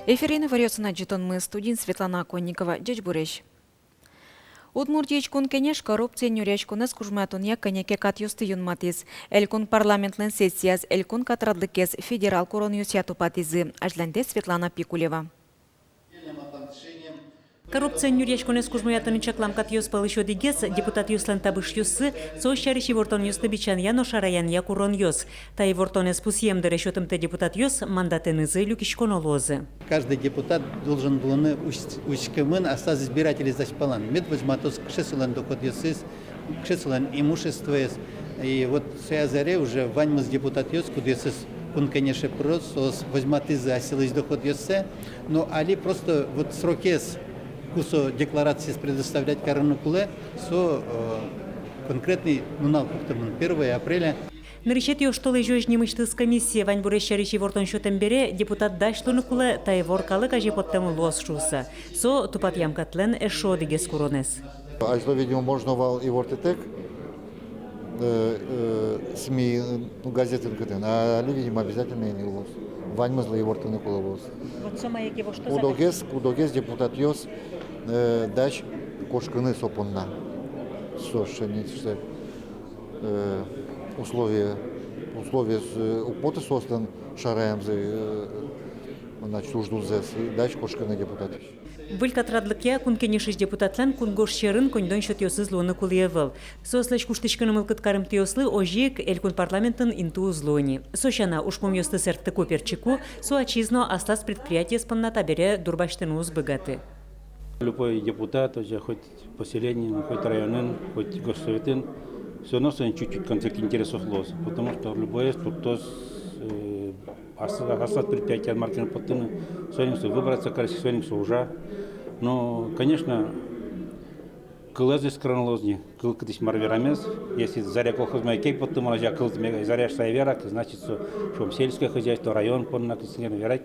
Эфирины варьосына житон мы студент Светлана Конникова, дядь Бурещ. Удмуртиечкун кенеш коррупция нюрячкуна скужматун якканеке катюсты юнматиз. Элькун парламентлен сессияз, элькун катрадлыкез федерал коронюсяту патизы. Ажланде Светлана Пикулева. Коррупция нюрячкуна скужмаятын чаклам катюс палышо дигез, депутат юслан табыш юсы, соощарищи вортон юсты бичан яно шараян якурон юс. Тай вортонес пусьем дырешотым те депутат юс мандатенызы люкишконолозы. Каждый депутат должен был учкамен остаться избирателей зашпалан. Мед возьматос кшесулан доход юсыс, кшесулан имущество есть. И вот связаре уже ваньмыз депутат юс, куда юсыс он, конечно, просто возьматы за силы доход юссе, но али просто вот сроки кусо декларации предоставлять коронукуле, со конкретный нунал 1 апреля. Наречет ее, что лежишь немыштыз комиссия вань бурещарищи вортон счетом бере, депутат дашлуны куле, та воркалы кажи под тему лос шуса. Со тупат ямкатлен эшо дигес куронес. А что, видимо, можно вал и вортетек, СМИ, газеты, а люди, видимо, обязательно и лос. Вань мазла и вортаны куле лос. Вот сама яки во что Удогес депутат йос, дач кошканы сопонна. Сошеницы, условия употы сослан шараем за значит ужду за дач кошканы депутат. Вылька традлыкя кункенешиш депутатлан кунгош шерын коньдон счет йосыз лоны кулиевыл. Сослач куштышканы мылкыткарым тиослы ожик элькун парламентын инту узлони. Сошана ушпом йосты сертты коперчику, со отчизно остас предприятие спанна табере дурбаштыны узбыгаты. Любой депутат, хоть поселение, хоть районен, хоть госсоветен, все равно чуть-чуть конфликт интересов лос, потому что любой структур остат предприятия маркетинг подтыны, своим выбраться, своим уже. Но, конечно, кылы здесь кранолозни, кыл кытыш марверамес, если заря колхоз майкей подтымала, я кыл заря шайвера, значит, что сельское хозяйство, район понна,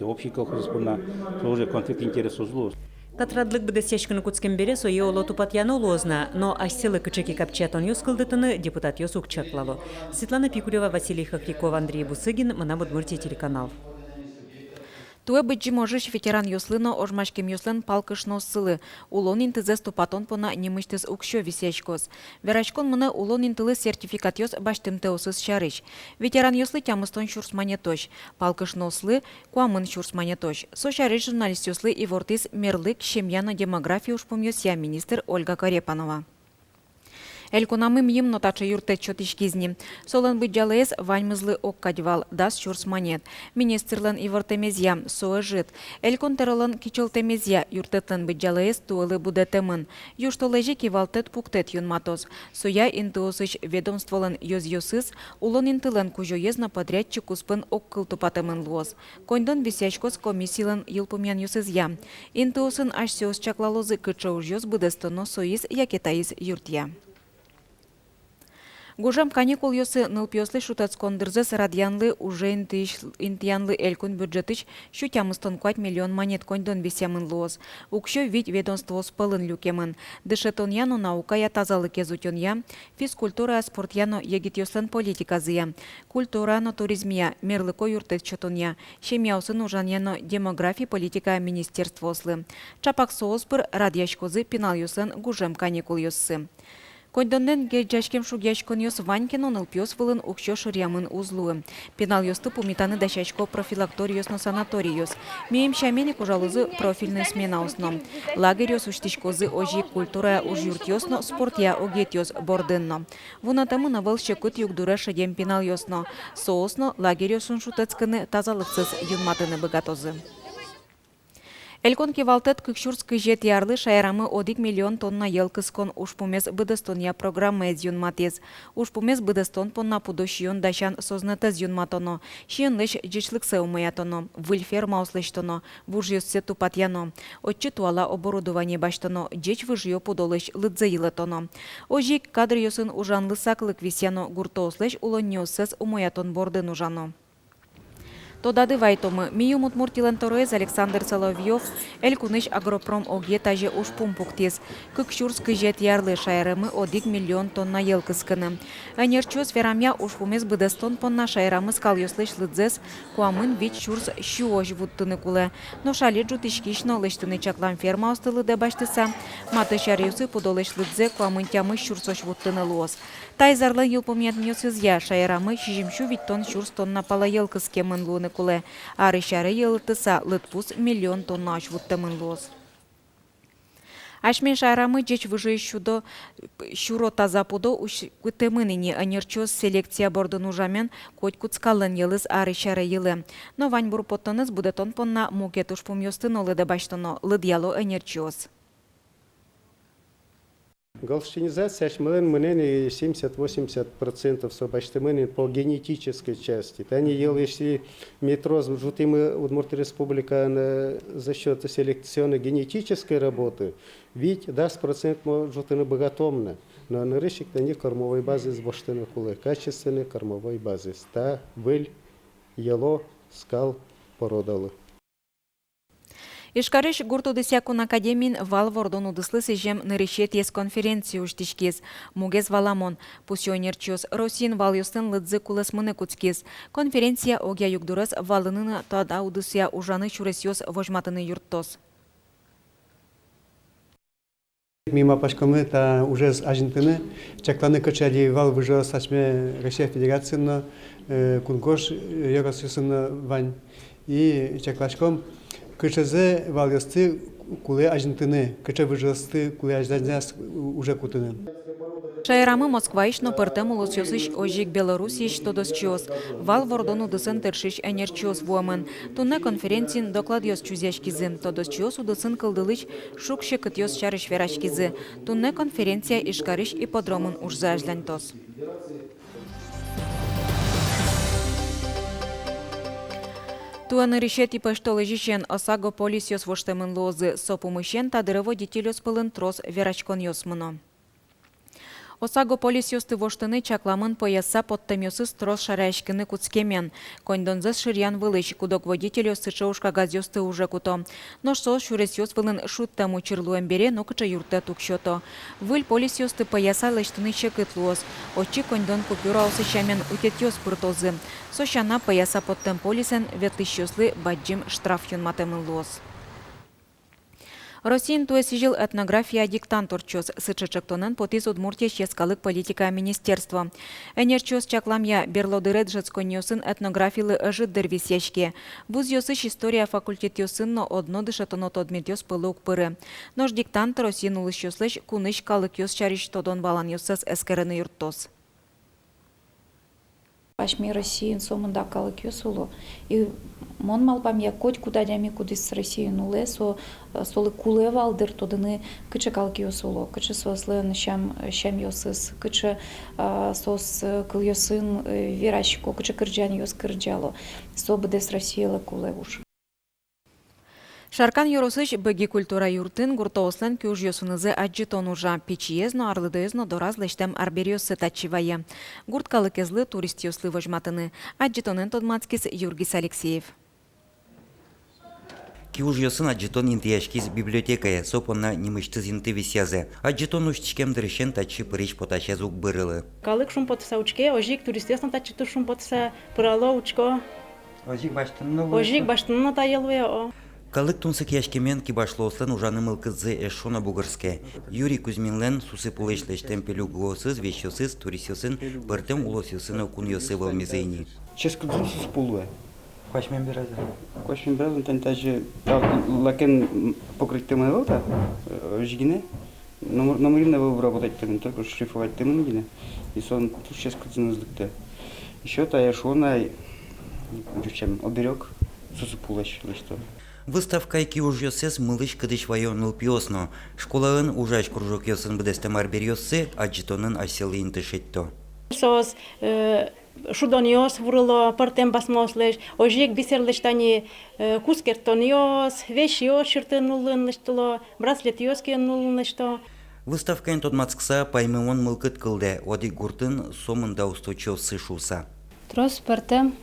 общий колхоз понна, что уже конфликт интересов лос. Катрадлык бедесечканы куцкен бере сое оло тупатьяно лозна, но асилы кычеки капчатон ёс кылдытыны депутат ёс укчаклало. Светлана Пикулева, Василий Хохряков, Андрей Бусыгин, Мана Удмуртия телеканал. Туе быджи можеш ветеран юслыно ожмашкем юслен палкышно сылы. Улон интызе ступатон пона немыштыз укшо висечкос. Верачкон мына улон интылы сертификат ёс баштым теосыз шарыш. Ветеран юслы тямыстон шурсмане тош. Палкышно слы куамын шурсмане тош. Со шарыш журналист юслы и вортис мерлык шемьяна демографию шпум ёсья министр Ольга Карепанова. Элькунамым емно тача юртет чотишкизни. Солен быджалес ваньмызлы оккадьвал, дас чурсманет. Министрлен ивортемезья, соэжит. Элькон теролен кичелтемезья, юртетлен быджалес туэлы будетемын. Юштолежи кивалтет пуктет юнматоз. Соя интуосыч ведомстволен йоз-йосыз, улон интылен кужоезна подрядчик успын оккыл тупатемын луоз. Коньдон висячкос комиссийлен йылпумян юсызья. Интуосын аш сеос чаклалозы кычоуж йоз будестоно соиз якетаиз юртья. Гужам каникул ёсы нылпёслы шутацкондырзес радьянлы уже интиянлы элькун бюджетыч шутямыстон 4 миллион монет коньдон бесямын лоз. Укшо ведь ведомство спылын люкемын. Дышетон яно наука я тазалык езутен я, физкультура спорт яно егит ёслен политика зыя. Культура но туризмия, мерлыко юртет чотон я, шемьяусын ужан яно демография политика министерство ослы. Чапак сооспыр радьяшкозы пенал ёслен гужам каникул ёсы. Коньдоннен геджашкем шугяшкон ёс ванькин оныл пёс вылын укшо шырямын узлуы. Пенал ёсты пумитаны дашачко профилакторий ёсно санаторий ёс. Меем шамени кужалызы профильный смена осно. Лагерь ёс уштишкозы ожи культура уж юрт ёсно, спорт я огет ёс борденно. Вунатамы навыл шекут югдура шедем пенал ёсно. Соосно лагерь ёсын шутецканы тазалыксыз юнматыны богатозы. Элькон кивалтет кыкшурскый жет ярлы шайрамы 1 миллион тонна елкыскон ушпумес быдыстония программа эзюн матез. Ушпумес быдыстон понна пудошион дашан сознатез юнматоно. Шиен лиш джичлыксе умаятоно. Выльфер мауслыштоно. Вужьёссе тупатьяно. Отчетуала оборудование баштоно. Джеч выжьё пудолыш лыдзаилатоно. Ожик кадр ёсын ужанлы саклык висяно. Гуртоослыш улоньёсses умаятон бордын ужано. Тодады вайтомы Миюм Удмуртилен торез Александр Соловьев, Элькуныш Агропром оге таже ушпум пуктес. Кыкшурс кыжет ярлы шайрымы 1 миллион тонна ел кыскыны. Энерчос верамя ушпумес быдастон понна шайрамыз калйослыш лыдзес, куамын вич шурс щуож вуттыны кулы. Но шали джутишкишно лыштыны чаклан ферма остылы дебаштыса, маты шарюсы подолыш лыдзе, куамын тямы шурсош вуттыны луос. Тайзарлы юлпомят мьёцызя шайрамы шижимшу вит тонн шурс тонна пала ел кыскемын луны кулы. Ары шары елытыса лытпус миллион тонна аш вуттымын луос. Ашмен шайрамы жеч выжи щуро таза пудо уш кутемыныни анерчос селекция бордын ужамен коть куцкалын елыз ары шары елы. Но вань бур поттоныз будетон понна мукет ушпум ёстын олыды баштоно лыдьяло анерчос. Галштинизация ашмылын мынен 70-80% собаштымын по генетической части. Тани ел, если метроз жутымы Удмурт Республика за счет селекционной генетической работы, ведь даст процент жутыны богатомно. Но на рыщик тани кормовой базы с баштыны кулы, качественной кормовой базы. Ста, выль, ело, скал, породалы. Ишкарыш гуртудысякун академин вал вордон удыслы сежем нырышет ес конференцию уштишкез. Мугез валамон. Пусионерчос Росин вал юстын лыдзы кулас мыны куцкез. Конференция огя югдурас валынына тада удысия ужаны чуресьёс вожматыны юрттос. Мимо пашкомы та уже с Аргентины, чакланы качали вал выжил сачме Россия Федерации на кунгош йогасусына вань и чаклашком качазе вал ясты куле Аргентины, кача выжилсты куле Аргентины уже кутыны. Шайрамы Москва ишно пыртем улусёсыш ожик Белоруссияш тодосчос. Вал вордону дысын тершиш энерчос вуамын. Тунна конференцин докладёс чузяшкизы. Тодосчос удысын кылдылыч шукше кытёс чарыш верашкизы. Тунна конференция ишкарыш ипподромын ужзажлянтос. Туаны решет и пештолежищен осаго полисьос воштемын лозы. Сопумыщен тадырыво детилёс пылын трос верачкон ёсмыно. Осаго полисьосты воштыны чакламын пояса подтемёсыз трос шаряшкыны куцкемен. Коньдонзыз ширян вылыч, кудок водителю сычеушка газёсты уже куто. Но шо шуресёс вылын шуттаму чирлуем бере, но кыча юрте тукшото. Выль полисьосты пояса лыштыны чекытлуос. Очи коньдон купюра осычамен утетёс пыртозы. Сощана пояса подтем полисен ветлыщёслы баджим штраф юнматемын луос. Росин туе сижил этнография диктанторчос сычычыктонын потис Удмуртия ческалык политика министерства. Энерчос чакламя берлодырет жецконьосын этнографилы ыжыддыр висешке. Вуз йосыш история факультет йосынно одно дышатоно тодметёс пылык пыры. Нож диктант Росин улышёслыш куныш калык йос чариш тодон балан йосыз эскерыны юрттос. Ашми Россиин сомында калык йосулу. И мон малпам я коть куда дями кудис Россиин уле, солы куле валдыр тодыны кычы калык йосулу. Кычы сослын шам йосыз, кычы сос кыл йосын верашко, кычы кырджан йос кырджало. Собыдес Россиялы куле уж. Шаркан yorosыш беги культура юртын гуртоослен кюж йосынызы аджитон ужа. Печиезно, арлыдоезно дораз лештем арбериосы тачивае. Гурткалы кезлы турист йослы вожматыны. Аджитонен тодмацкис Юргис Алексеев. Кюж йосын аджитон интияшкиз библиотекая, сопонна немыштыз инты висязе. Аджитон уштичкем дырышен тачи пырыш поташязук бырылы. Калык шум потса учке, ожик туристесно тачи тур шум потса пырало учко. Ожик баштынно таялуя о. Калык тунсык яшкемен кибашлоослен ужаны мылкызы эшона бугырске. Юрий Кузьминлен сусы пулешлештен пелю глосыз, вещосыз, туристёсын, пыртем улосёсын окун йосы волмизейни. Ческо друсус пулуе. Квашмен беразы. Квашмен беразы, тан тажи лакен покрыть темы та жигине. Номерина вы работать темен, только шлифовать темен гине. И сон тут ческо друсус. Еще та эшона, чем оберег сусы пулеш лишто. Выставка кюж йосес мылыш кыдыш вайон нылпиосно. Школаын ужаш кружок йосын бдестем арберьосы, аджитонын аселы интышетто. Сос шудон йос врыло, пыртем басмослеш, ожик бисерлештани кускертон йос, вещь йос ширтын нулын лыштыло, браслет йос кен нулын лышто. Выставка тодмацкса паймымон мылкыт кылды, оди гуртын сомында устойчивый сышуса. Трос пыртем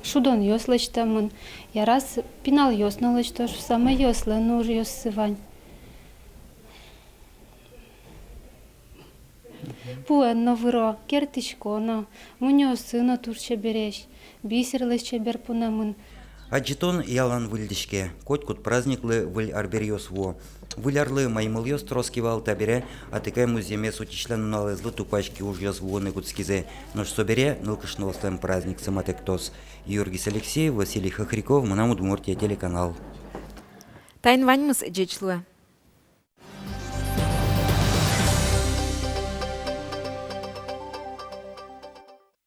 Шудон йослечтамын. Я раз пинал йосналыч, то ж саме йосле, ну уж йосывань. Пуэнно выро, кертичконо, муньо сыно турче береш, бисерлыч чебер пунамын. Аджитон ялан выльдишке, котькут праздниклы выль арберьёсво. Вылярлы маймыл ёс троскивал табере, а тыкай муземе сутичлену налезлы тупачки уж ёс вуоны гудскизе. Нож собере нылкышновслен праздник самотектос. Юргис Алексеев, Василий Хохряков, Манамуд Муртия, телеканал. Тайн ваньмыз джечлуэ.